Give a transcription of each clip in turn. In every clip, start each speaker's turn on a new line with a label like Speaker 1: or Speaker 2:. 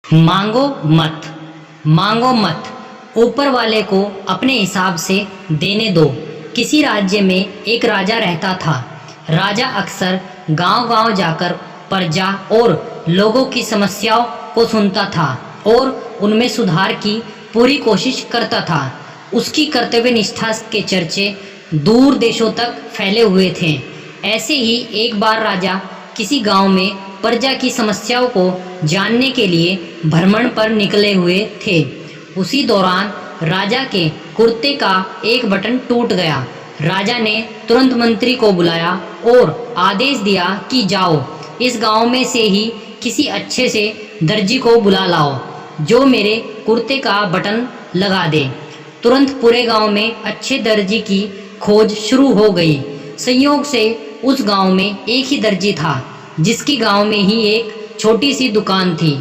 Speaker 1: मांगो मत, मांगो मत, ऊपर वाले को अपने हिसाब से देने दो। किसी राज्य में एक राजा रहता था। राजा अक्सर गांव-गांव जाकर प्रजा और लोगों की समस्याओं को सुनता था और उनमें सुधार की पूरी कोशिश करता था। उसकी कर्तव्य निष्ठा के चर्चे दूर देशों तक फैले हुए थे। ऐसे ही एक बार राजा किसी गांव में प्रजा की समस्याओं को जानने के लिए भ्रमण पर निकले हुए थे। उसी दौरान राजा के कुर्ते का एक बटन टूट गया। राजा ने तुरंत मंत्री को बुलाया और आदेश दिया कि जाओ, इस गांव में से ही किसी अच्छे से दर्जी को बुला लाओ जो मेरे कुर्ते का बटन लगा दे। तुरंत पूरे गांव में अच्छे दर्जी की खोज शुरू हो गई। संयोग से उस गांव में एक ही दर्जी था जिसकी गांव में ही एक छोटी सी दुकान थी।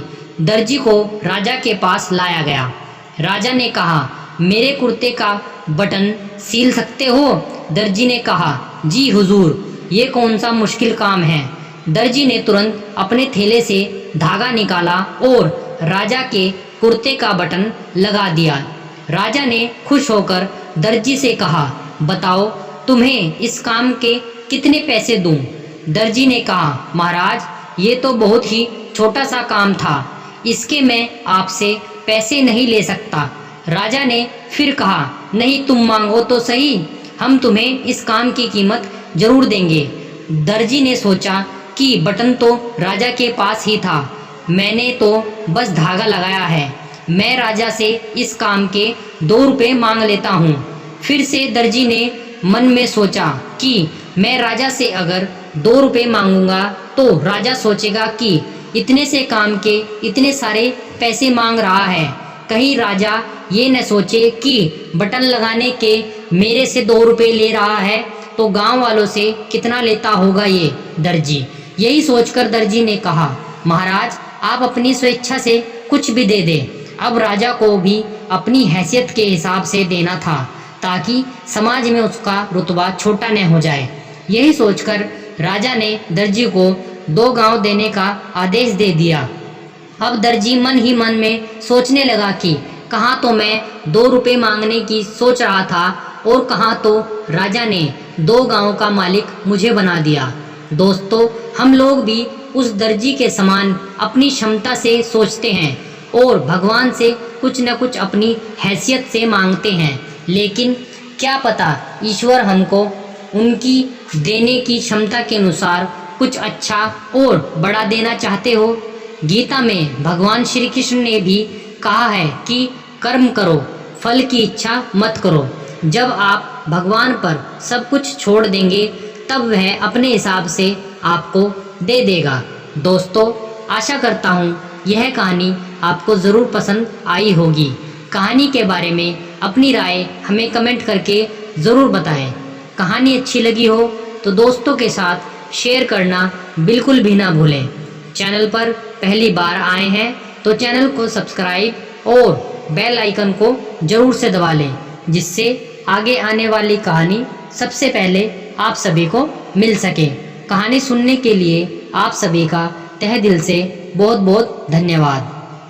Speaker 1: दर्जी को राजा के पास लाया गया। राजा ने कहा, मेरे कुर्ते का बटन सील सकते हो? दर्जी ने कहा, जी हुजूर, ये कौन सा मुश्किल काम है। दर्जी ने तुरंत अपने थैले से धागा निकाला और राजा के कुर्ते का बटन लगा दिया। राजा ने खुश होकर दर्जी से कहा, बताओ तुम्हें इस काम के कितने पैसे दूं? दर्जी ने कहा, महाराज, ये तो बहुत ही छोटा सा काम था, इसके मैं आपसे पैसे नहीं ले सकता। राजा ने फिर कहा, नहीं, तुम मांगो तो सही, हम तुम्हें इस काम की कीमत जरूर देंगे। दर्जी ने सोचा कि बटन तो राजा के पास ही था, मैंने तो बस धागा लगाया है, मैं राजा से इस काम के 2 रुपये मांग लेता हूँ। फिर से दर्जी ने मन में सोचा कि मैं राजा से अगर 2 रुपये मांगूंगा तो राजा सोचेगा कि इतने से काम के इतने सारे पैसे मांग रहा है, कहीं राजा ये न सोचे कि बटन लगाने के मेरे से 2 रुपये ले रहा है तो गांव वालों से कितना लेता होगा ये दर्जी। यही सोचकर दर्जी ने कहा, महाराज, आप अपनी स्वेच्छा से कुछ भी दे दें। अब राजा को भी अपनी हैसियत के हिसाब से देना था ताकि समाज में उसका रुतबा छोटा न हो जाए। यही सोचकर राजा ने दर्जी को 2 गांव देने का आदेश दे दिया। अब दर्जी मन ही मन में सोचने लगा कि कहाँ तो मैं 2 रुपये मांगने की सोच रहा था और कहाँ तो राजा ने 2 गांव का मालिक मुझे बना दिया। दोस्तों, हम लोग भी उस दर्जी के समान अपनी क्षमता से सोचते हैं और भगवान से कुछ न कुछ अपनी हैसियत से मांगते हैं, लेकिन क्या पता ईश्वर हमको उनकी देने की क्षमता के अनुसार कुछ अच्छा और बड़ा देना चाहते हो। गीता में भगवान श्री कृष्ण ने भी कहा है कि कर्म करो, फल की इच्छा मत करो। जब आप भगवान पर सब कुछ छोड़ देंगे तब वह अपने हिसाब से आपको दे देगा। दोस्तों, आशा करता हूँ यह कहानी आपको ज़रूर पसंद आई होगी। कहानी के बारे में अपनी राय हमें कमेंट करके ज़रूर बताएं। कहानी अच्छी लगी हो तो दोस्तों के साथ शेयर करना बिल्कुल भी ना भूलें। चैनल पर पहली बार आए हैं तो चैनल को सब्सक्राइब और बेल आइकन को ज़रूर से दबा लें, जिससे आगे आने वाली कहानी सबसे पहले आप सभी को मिल सके। कहानी सुनने के लिए आप सभी का तहे दिल से बहुत बहुत धन्यवाद।